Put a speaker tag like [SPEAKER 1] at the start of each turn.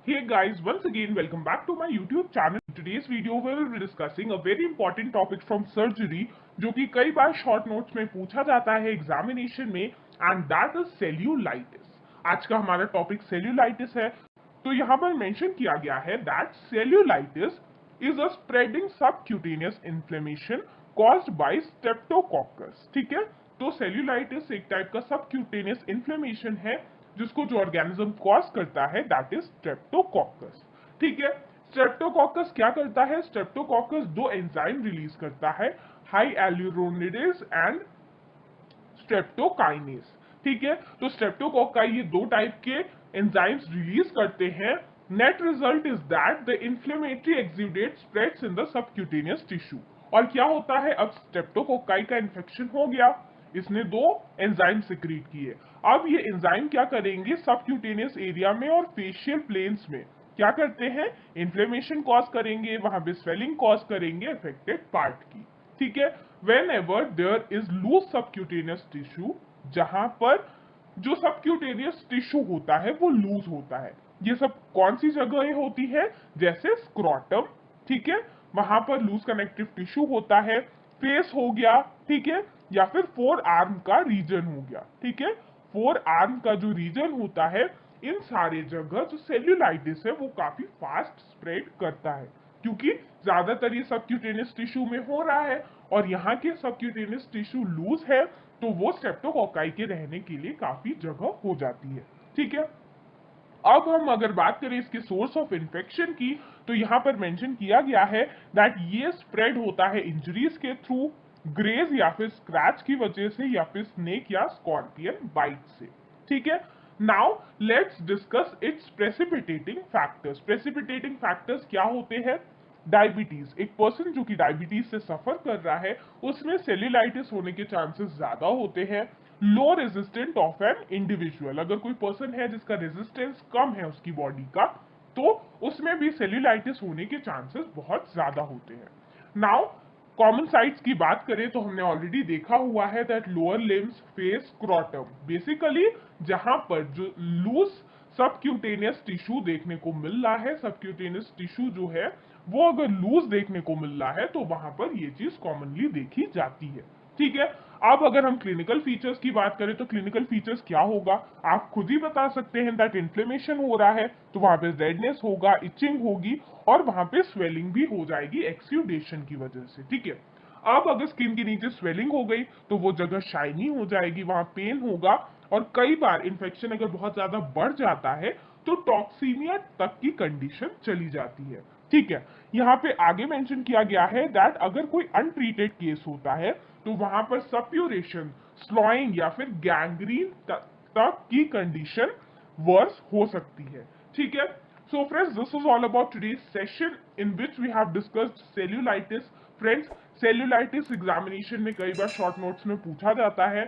[SPEAKER 1] Hey guys, once again welcome back to my YouTube channel. In today's video we will be discussing a very important topic from surgery जो कि कई बार short notes में पूछा जाता है examination में and that is cellulitis. आज का हमारा टॉपिक सेल्यूलाइटिस है। तो यहाँ पर मेंशन किया गया है that cellulitis is a spreading subcutaneous inflammation caused by streptococcus. ठीक है, तो सेल्यूलाइटिस एक टाइप का सबक्यूटेनियस इन्फ्लेमेशन है जिसको जो ऑर्गेनिज्म कॉज करता है दैट इज स्ट्रेप्टोकोकस। ठीक है, स्ट्रेप्टोकोकस क्या करता है? स्ट्रेप्टोकोकस दो एंजाइम रिलीज करता है, हाई एल्यूरोनिडेज एंड स्ट्रेप्टोकाइनेज। ठीक है, तो स्ट्रेप्टोकोकाई ये दो टाइप के एंजाइम्स रिलीज करते हैं। Net result is that the inflammatory exudate spreads in the subcutaneous tissue. और क्या होता है, अब स्ट्रेप्टोकोकाई का इन्फेक्शन हो गया, इसने दो एंजाइम सिक्रीट किए। अब ये एंजाइम क्या करेंगे, सबक्यूटेनियस एरिया में और फेशियल प्लेन्स में क्या करते हैं, इन्फ्लेमेशन कॉज करेंगे, वहां पे स्वेलिंग कॉज करेंगे अफेक्टेड पार्ट की। ठीक है, whenever there is loose subcutaneous tissue, जहां पर जो सबक्यूटेनियस टिश्यू होता है वो लूज होता है। ये सब कौन सी जगह होती है, जैसे स्क्रोटम, ठीक है, वहां पर लूज कनेक्टिव टिश्यू होता है, फेस हो गया, ठीक है, या फिर फोर आर्म का रीजन हो गया। ठीक है, फोर आर्म का जो रीजन होता है, इन सारे जगह जो सेल्यूलाइटिस है वो काफी फास्ट स्प्रेड करता है क्योंकि ज्यादातर ये सबक्यूटेनियस टिश्यू में हो रहा है और यहाँ के सबक्यूटेनियस टिश्यू लूज है, तो वो स्ट्रेप्टोकोकाई के रहने के लिए काफी जगह हो जाती है। ठीक है, अब हम अगर बात करें इसके सोर्स ऑफ इन्फेक्शन की, तो यहाँ पर मेंशन किया गया है दैट ये स्प्रेड होता है इंजरीज के थ्रू, ग्रेज या फिर स्क्रैच की वजह से, या फिर स्नेक या स्कॉर्पियन बाइट से। ठीक है, now let's discuss it's precipitating factors. Precipitating factors क्या होते हैं? डायबिटीज, एक पर्सन जो कि डायबिटीज से सफर कर रहा है उसमें सेल्यूलाइटिस होने के चांसेस ज्यादा होते हैं। लो रेजिस्टेंट ऑफ एन इंडिविजुअल, अगर कोई पर्सन है जिसका रेजिस्टेंस कम है उसकी बॉडी का, तो उसमें भी सेल्यूलाइटिस होने के चांसेस बहुत ज्यादा होते हैं। नाउ कॉमन साइट्स की बात करें तो हमने ऑलरेडी देखा हुआ है that lower limbs, face, scrotum, basically जहां पर जो लूज सबक्यूटेनियस टिश्यू देखने को मिल रहा है, सबक्यूटेनियस टिश्यू जो है वो अगर लूज देखने को मिल रहा है तो वहां पर ये चीज कॉमनली देखी जाती है। ठीक है, अब अगर हम क्लिनिकल फीचर्स की बात करें तो क्लिनिकल फीचर्स क्या होगा, आप खुद ही बता सकते हैं दैट इन्फ्लेमेशन हो रहा है तो वहां पे रेडनेस होगा, इचिंग होगी और वहां पे स्वेलिंग भी हो जाएगी एक्सुडेशन की वजह से। ठीक है, अब अगर स्किन के नीचे स्वेलिंग हो गई तो वो जगह शाइनी हो जाएगी, वहां पेन होगा और कई बार इन्फेक्शन अगर बहुत ज्यादा बढ़ जाता है तो टॉक्सीमिया तक की कंडीशन चली जाती है। ठीक है, यहाँ पे आगे मेंशन किया गया है दैट अगर कोई अनट्रीटेड केस होता है तो वहां पर सप्यूरेशन, स्लॉइंग या फिर गैंग्रीन तक की कंडीशन वर्स हो सकती है। ठीक है, so friends, this is all about today's session in which we have discussed cellulitis. Friends, cellulitis examination में कई बार शॉर्ट नोट्स में पूछा जाता है